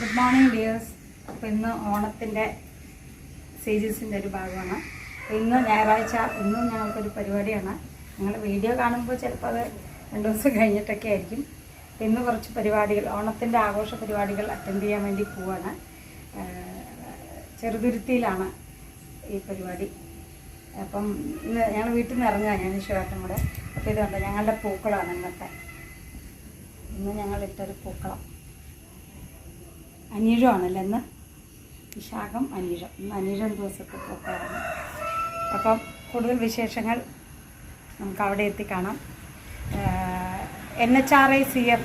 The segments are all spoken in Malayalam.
Good morning dears. അപ്പോൾ ഇന്ന് ഓണത്തിൻ്റെ സീരീസിൻ്റെ ഒരു ഭാഗമാണ്. ഇന്ന് ഞായറാഴ്ച, ഇന്നും ഞങ്ങൾക്കൊരു പരിപാടിയാണ്. നിങ്ങൾ വീഡിയോ കാണുമ്പോൾ ചിലപ്പോൾ അത് 2 ദിവസം കഴിഞ്ഞിട്ടൊക്കെ ആയിരിക്കും. ഇന്ന് കുറച്ച് പരിപാടികൾ, ഓണത്തിൻ്റെ ആഘോഷ പരിപാടികൾ അറ്റൻഡ് ചെയ്യാൻ വേണ്ടി പോവാണ്. ചെറുതുരുത്തിയിലാണ് ഈ പരിപാടി. അപ്പം ഇന്ന് ഞങ്ങൾ വീട്ടിൽ നിന്ന് ഇറങ്ങുക, ഞാൻ ശിവാട്ടും കൂടെ. അപ്പോൾ ഇതുണ്ട് ഞങ്ങളുടെ പൂക്കളാണ് ഇന്നത്തെ. ഇന്ന് ഞങ്ങളിട്ടൊരു പൂക്കളം അനീഴമാണല്ലോ ഇന്ന്. വിശാഖം അനീഴം, ഇന്ന് അനീഴം ദിവസത്തെ പൂക്കളാണ്. അപ്പം കൂടുതൽ വിശേഷങ്ങൾ നമുക്ക് അവിടെ എത്തിക്കാണാം. NHRICF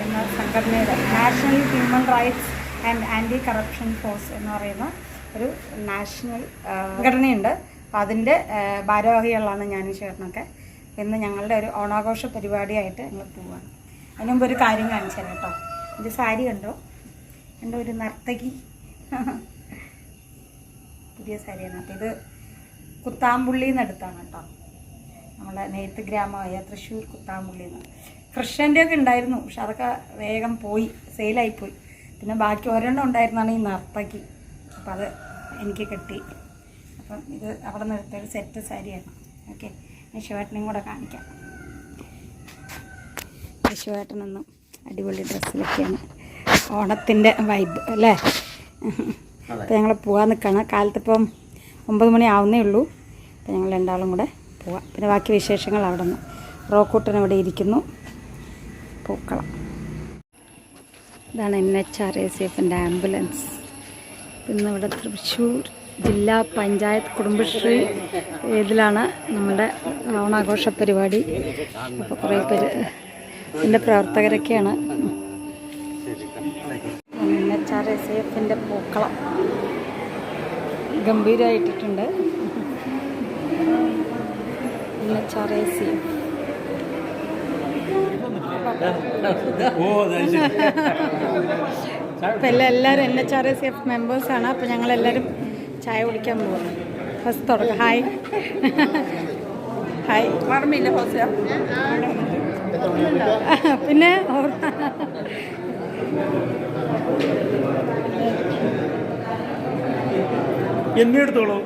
എന്ന സംഘടനയുടെ national human rights and anti corruption force എന്ന് പറയുന്ന ഒരു നാഷണൽ സംഘടനയുണ്ട്. അപ്പോൾ അതിൻ്റെ ഭാരവാഹികളാണ് ഞാനും ചേട്ടനൊക്കെ. ഇന്ന് ഞങ്ങളുടെ ഒരു ഓണാഘോഷ പരിപാടിയായിട്ട് ഞങ്ങൾ പോവുകയാണ്. അതിന് മുമ്പ് ഒരു കാര്യം കാണിച്ചു തരാം കേട്ടോ. എൻ്റെ സാരി കണ്ടോ? എൻ്റെ ഒരു നർത്തകി പുതിയ സാരിയാണ്. അപ്പോൾ ഇത് കുത്താമ്പുള്ളിയിൽ നിന്ന് എടുത്താണ് കേട്ടോ. നമ്മളെ നെയ്ത്ത് ഗ്രാമമായ തൃശ്ശൂർ കുത്താമ്പുള്ളിയിൽ നിന്ന്. കൃഷ്ണൻ്റെയൊക്കെ ഉണ്ടായിരുന്നു, പക്ഷെ അതൊക്കെ വേഗം പോയി, സെയിലായിപ്പോയി. പിന്നെ ബാക്കി ഒരെണ്ണം ഉണ്ടായിരുന്നാണ് ഈ നർത്തകി. അപ്പം അത് എനിക്ക് കിട്ടി. അപ്പം ഇത് അവിടെ നിന്ന് എടുത്തൊരു സെറ്റ് സാരിയാണ്. ഓക്കെ, ശിവേട്ടനെയും കൂടെ കാണിക്കാം. ശിവേട്ടനൊന്നും അടിപൊളി ഡ്രസ്സിലൊക്കെയാണ്. ഓണത്തിൻ്റെ വൈബ് അല്ലേ? അപ്പോൾ ഞങ്ങൾ പോകാൻ നിൽക്കുകയാണ്. കാലത്തിപ്പം 9 മണി ആവുന്നേ ഉള്ളൂ. അപ്പോൾ ഞങ്ങൾ രണ്ടാളും കൂടെ പോവാം. പിന്നെ ബാക്കി വിശേഷങ്ങൾ അവിടെ നിന്ന്. റോക്കൂട്ടൻ ഇവിടെ ഇരിക്കുന്നു. പൂക്കളം ഇതാണ് NHRICFൻ്റെ ആംബുലൻസ്. ഇന്നിവിടെ തൃശ്ശൂർ ജില്ലാ പഞ്ചായത്ത് കുടുംബശ്രീ ഇതിലാണ് നമ്മുടെ ഓണാഘോഷ പരിപാടി. അപ്പോൾ കുറേ പേര് ഇതിൻ്റെ പ്രവർത്തകരൊക്കെയാണ്. NHRICFൻ്റെ പൂക്കളം ഗംഭീരമായിട്ടിട്ടുണ്ട്. NHRICF അപ്പം എല്ലാവരും NHRICF മെമ്പേഴ്സാണ്. അപ്പോൾ ഞങ്ങളെല്ലാവരും ചായ കുടിക്കാൻ പോകുന്നു. ഫസ്റ്റ് തുടക്കം. Hi hi. ഓർമ്മയില്ല ഹോസ്റ്റ? പിന്നെ എന്നെ എടുത്തോളൂ.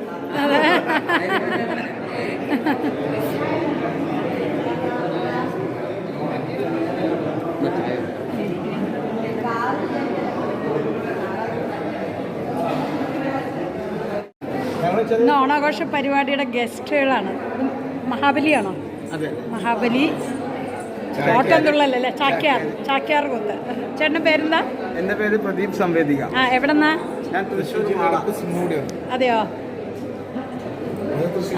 ഇന്ന് ഓണാഘോഷ പരിപാടിയുടെ ഗസ്റ്റുകളാണ്. മഹാബലിയാണോ? മഹാബലി ഓട്ടം തുള്ളല്ലേ? ചാക്യാർ കൂത്ത്. ചേട്ടൻ്റെ പേരെന്താ? എൻ്റെ പേര് പ്രദീപ് സംവേദിക. ആ, എവിടെന്നാ? ഞാൻ തൃശ്ശൂർ. അതെയോ?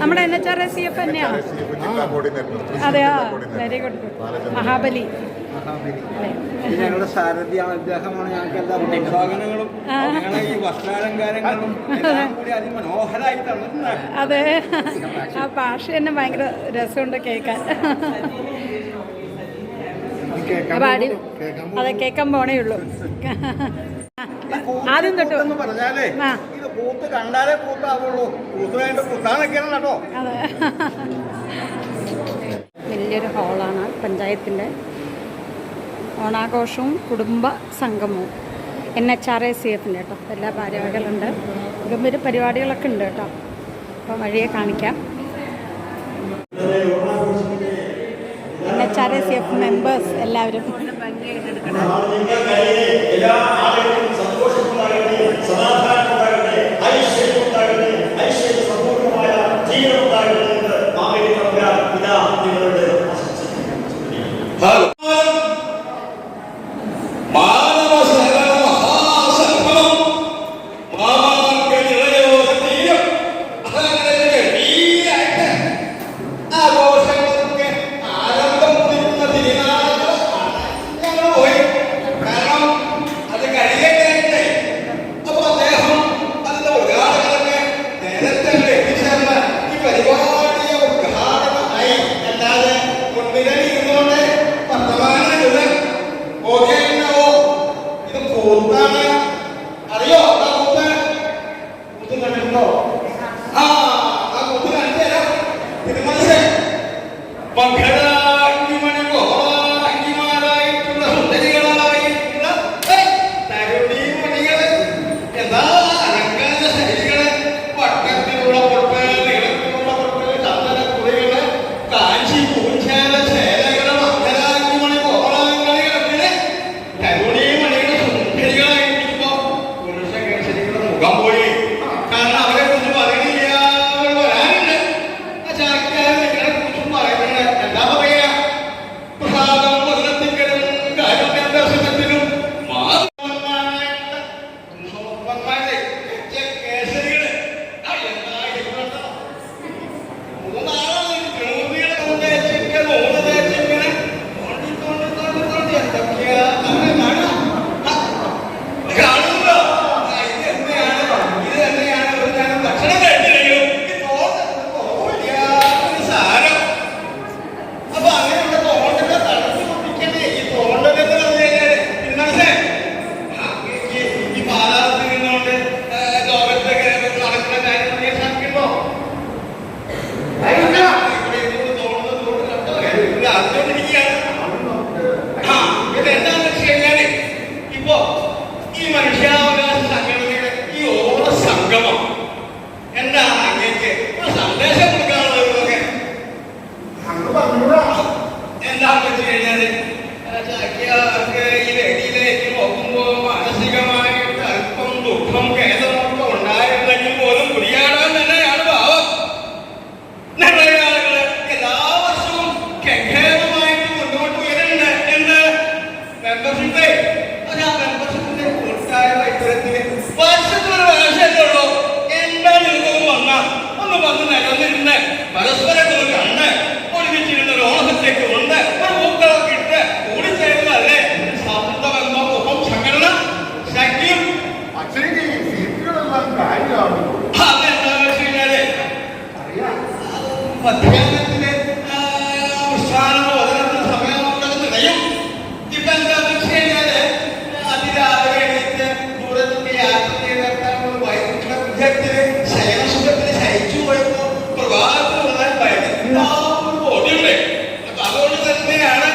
നമ്മുടെ NHRICF തന്നെയാണോ? അതെയോ? Very good. മഹാബലി ഞങ്ങളുടെ സാരഥ്യ അദ്ദേഹമാണ്. ഞങ്ങൾക്ക് എല്ലാ പ്രോത്സാഹനങ്ങളും ഈ വസ്ത്രാലങ്കാരങ്ങളും കൂടി അതിമനോഹരമായി തന്നിട്ടുണ്ട്. അതെ, ആ ഭാഷ തന്നെ ഭയങ്കര രസമുണ്ട് കേൾക്കാൻ. അതെ, കേൾക്കാൻ പോണേ ഉള്ളൂ. ആദ്യം തൊട്ട് പറഞ്ഞാലേ ഇത് കൂത്ത് കണ്ടാലേ കൂത്താവുള്ളൂ. കൂത്ത് കഴിഞ്ഞിട്ട് കുത്താനൊക്കെയാണ് കേട്ടോ. അതെ, വലിയൊരു ഹാളാണ് പഞ്ചായത്തിൻ്റെ. ഓണാഘോഷവും കുടുംബ സംഗമവും NHRICFൻ്റെ കേട്ടോ. എല്ലാ ഭാരവാഹികളുണ്ട്. ഗംഭീര പരിപാടികളൊക്കെ ഉണ്ട് കേട്ടോ. അപ്പോൾ വഴിയെ കാണിക്കാം. NHRICF മെമ്പേഴ്സ് എല്ലാവരും. വന്ന് നിലനിന്ന് പരസ്പരം കണ്ട് ഒരുമിച്ചിരുന്ന ഒരു ഓണത്തേക്ക് ഉണ്ട് ഒരു പൂക്കളൊക്കെ ഇട്ട് കൂടിച്ചേരുന്നതല്ലേ സൗഹൃദമെന്ന മുഖം സംഘടന ശക്തിയും അച്ഛനെ സീറ്റുകളെല്ലാം കാര്യമാണ്. അതെന്താണെന്ന് വെച്ച് കഴിഞ്ഞാല് മധ്യാഹ്നത്തിന്റെ വചനത്തിന് സമയമുണ്ടെന്ന് നിറയും. ഇപ്പൊ എന്താന്ന് വെച്ച് കഴിഞ്ഞാല് അതിരാവിലെ എണീറ്റ് ദൂരത്തൊക്കെ യാത്ര ചെയ്തെത്താനുള്ള വൈകിട്ട് വിദ്യാർത്ഥികള് ശയനസുഖത്തിന് ശയിച്ചു പോയപ്പോ പ്രഭാതത്തിൽ വന്നാൽ ഭയങ്കര ബോധ്യമുണ്ട്. അപ്പൊ അതുകൊണ്ട് തന്നെയാണ്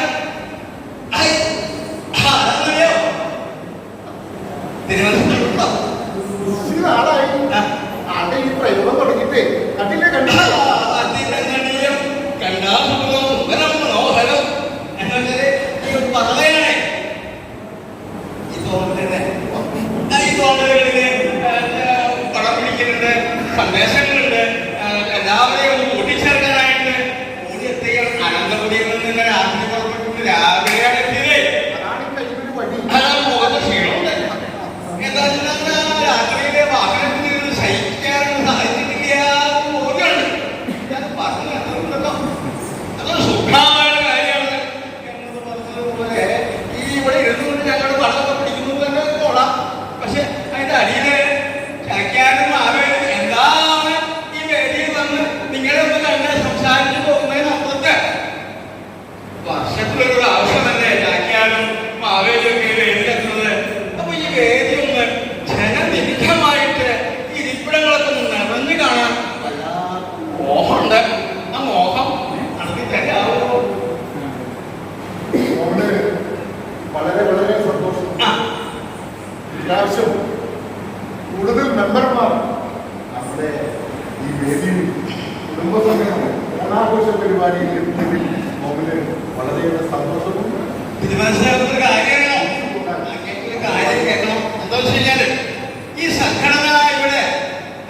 ആരാന്നറിയോ തിരുവനന്തപുരം ആളായി ആളുടെ ഈ പ്രയോഗം തുടങ്ങിയിട്ട് കണ്ടില്ലേ കണ്ടില്ല മനോഹരം എന്നുവെച്ചാല് ഈ പറയണേ ഈ തോന്നലുകളില് പടം പിടിക്കുന്നുണ്ട്, സന്ദേശങ്ങളുണ്ട്, എല്ലാവരെയും ഒന്ന് കൂട്ടിച്ചേർക്കാനായിട്ട് കൂടിയെത്തിയാണ്. അനന്തപുരിയിൽ നിന്ന് രാത്രി പുറപ്പെട്ടിട്ട് രാവിലെയാണ് എത്തിയത്. അതാണ് മുഖത്ത് ക്ഷീണമുണ്ട്. എന്താ വെച്ചാൽ രാത്രിയിലെ വാഹനത്തിൽ നിന്ന് സഹിക്കാനും സാധിച്ചിട്ടില്ല ബോധ്യമുണ്ട്. ഞാൻ പറഞ്ഞു എത്തുന്നുണ്ടല്ലോ, അതൊരു സുഖമായ കാര്യമാണ് എന്നത് പറഞ്ഞതുപോലെ ഈ ഇവിടെ ഇരുന്നുകൊണ്ട് ഞങ്ങൾ പടമൊക്കെ പിടിക്കുന്നത് തന്നെ കൊള്ളാം. പക്ഷെ അതിന്റെ അടിയില് ചാക്യാനും ആവേലും എന്താണ് ഈ വേദിയിൽ വന്ന് നിങ്ങളെ ഒന്ന് കണ്ട് സംസാരിച്ചു പോകുന്നതിനപ്പുറത്ത് വർഷത്തിലൊരു ആവശ്യമല്ലേ ചാക്യാനും മാവേലും ഒക്കെ വേദിയിലെത്തുന്നത്. അപ്പൊ ഈ വേദി ഒന്ന് ജനനിരിഖമായിട്ട് ഈ ഇരിപ്പിടങ്ങളൊക്കെ ഒന്ന് നിറഞ്ഞു കാണാൻ വല്ലാത്ത മോഹമുണ്ട്. ആ മോഹം നടത്തി തരാമോ? വളരെ വളരെ സന്തോഷം. ഇപ്രാവശ്യം കൂടുതൽ മെമ്പർമാർ നമ്മുടെ ഈ വേദിയിൽ കുടുംബസംഘം ഓണാഘോഷ പരിപാടിയിൽ എത്തുന്നതിൽ മോഹന് വളരെയേറെ സന്തോഷവും ഇത് മനസ്സിലാക്കുന്ന ഒരു കാര്യമാണോ? കാര്യം കേൾക്കണം. എന്താ വെച്ച് കഴിഞ്ഞാല് ഈ സംഘടന ഇവിടെ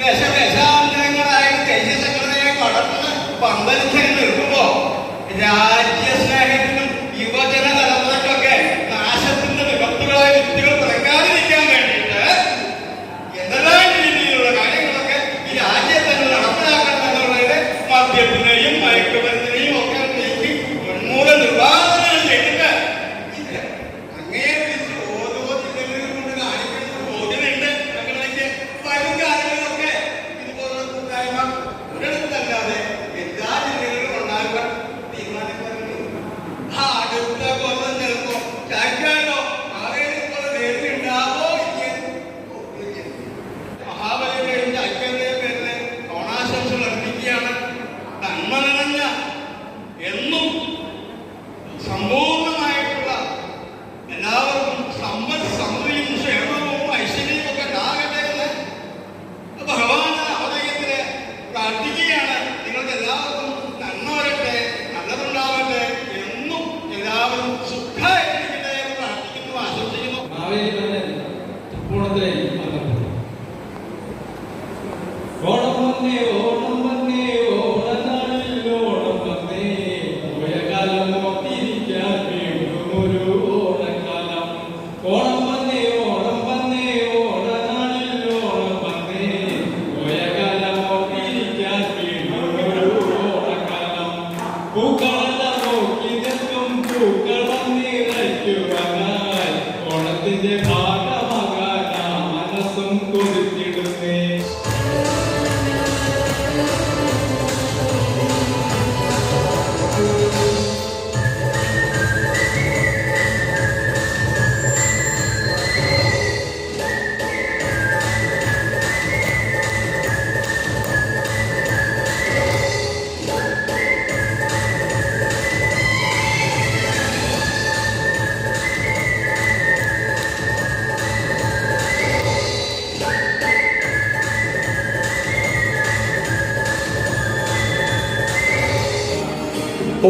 ദേശാന്തരങ്ങളായിട്ട് ദേശീയ സംഘടനയെ കടന്ന് പന്തലിച്ച് നിൽക്കുമ്പോ രാജ്യസ്നേഹത്തിനും യുവജന തലമുറയ്ക്കൊക്കെ നാശത്തിന്റെ വിപത്തുകളായ വിത്തുകൾ പിറക്കാതിരിക്കാൻ വേണ്ടിയിട്ട് എന്തെല്ലാം രീതിയിലുള്ള കാര്യങ്ങളൊക്കെ ഈ രാജ്യത്തെ നടപ്പിലാക്കണം എന്നുള്ളത് മദ്യത്തിനെയും മയക്കുമരുന്നിനെയും ഒക്കെ നീക്കി ഉന്മൂല നിർവാഹനം ചെയ്തിട്ട് അങ്ങേ വിളിച്ച് ഓരോ ജില്ലകളിലും കൊണ്ട് കാണിക്കുന്ന ബോധ്യമുണ്ട്. ഞങ്ങളിലേക്ക് വരും കാലങ്ങളിലൊക്കെ ഇതുപോലുള്ള കൂട്ടായ്മ ഒരിടത്തല്ലാതെ എല്ലാ ജില്ലകളിലും ഉണ്ടാകുവാൻ തീരുമാനിക്കാറുണ്ട്. അടുത്ത കൊല്ലം ചിലപ്പോ ചാക്കാനോ ആവേശത്തോടെ നേരിൽ ഉണ്ടാവോ മഹാബലിയുടെയും ചാക്കാന്റെയും പേരില് ഓണാശംസകൾ അർപ്പിക്കുകയാണ്. നന്മ നിറഞ്ഞ എന്നും സമ്പൂർണമായിട്ടുള്ള എല്ലാവർക്കും സമ്പത്ത് സമൃദ്ധിയും ക്ഷേമവും ഐശ്വര്യവും ഒക്കെ ഉണ്ടാകട്ടെ എന്ന് ഭഗവാന്റെ അവതയത്തില് പ്രാർത്ഥിക്കുകയാണ്. നിങ്ങൾക്ക് എല്ലാവർക്കും നന്മ വരട്ടെ, നല്ലതുണ്ടാവട്ടെ, എന്നും എല്ലാവരും സുഖമായിട്ടിരിക്കട്ടെ എന്ന് പ്രാർത്ഥിക്കുന്നു, ആശംസിക്കുന്നു. ഓണം വന്നേ ഓണം വന്നേ ഓണനാളിൽ ഓണം വന്നേ പോയകാലം ഓർത്തിരിക്കാൻ വീണ്ടും ഒരു ഓണക്കാലം. ഓണം വന്നേ ഓണം വന്നേ ഓണനാളിൽ ഓണം വന്നേ പോയകാലം ഓർത്തിരിക്കാൻ വീണ്ടും ഒരു ഓണക്കാലം. പൂക്കളെല്ലാം നോക്കി നിൽക്കും പൂക്കളം നിറയ്ക്കുവാനായി ഓണത്തിന്റെ ഭാഗമാകാൻ ആ മനസ്സും കൊതിച്ചിടുന്നേ.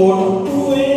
Oye,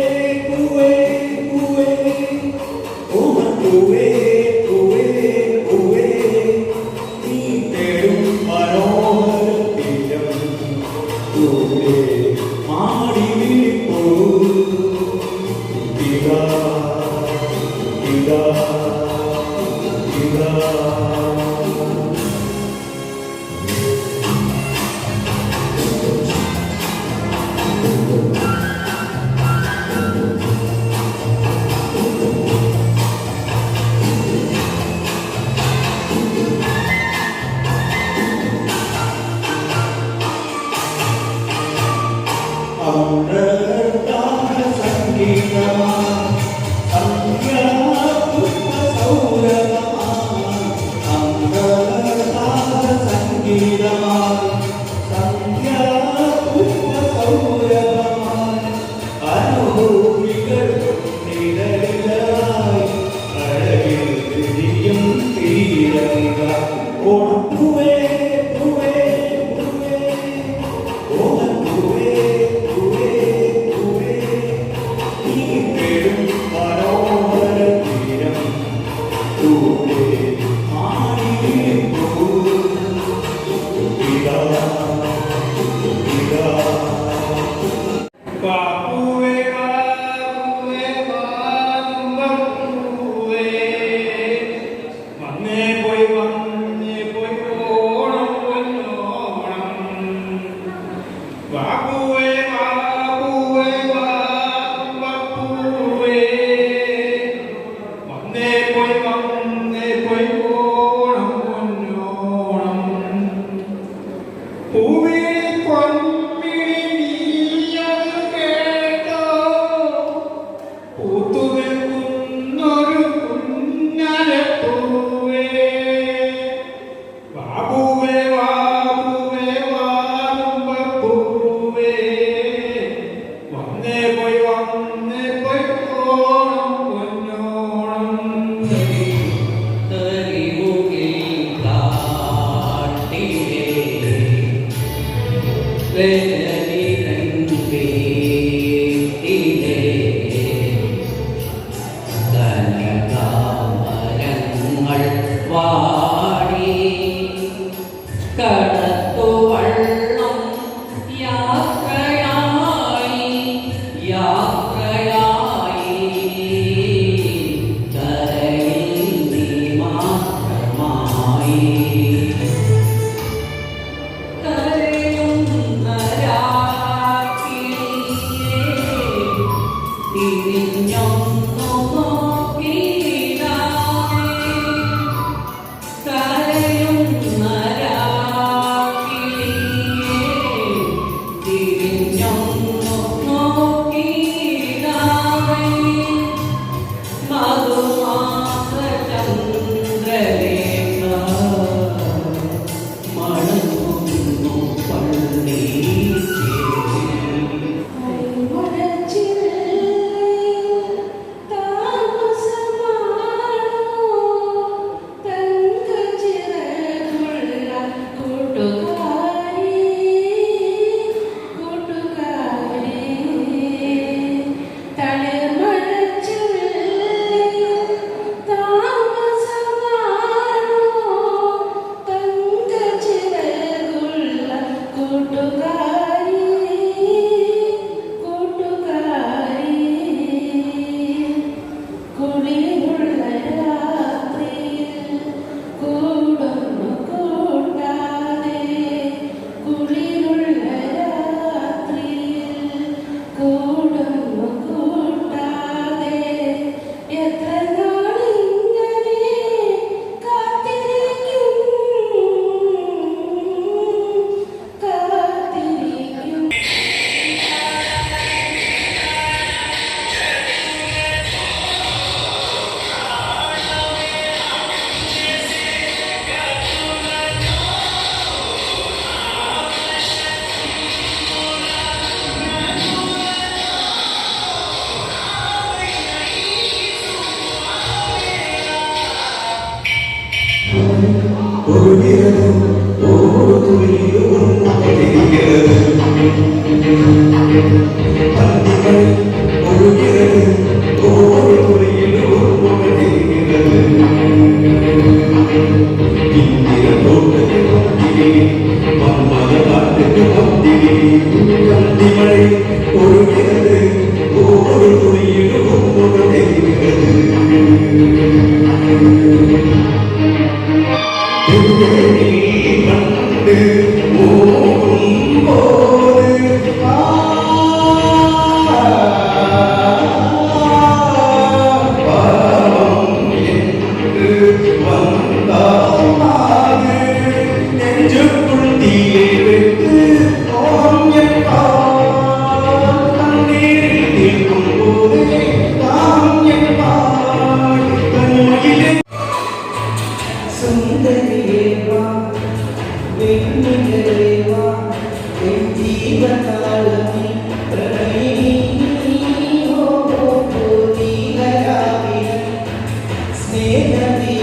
Stay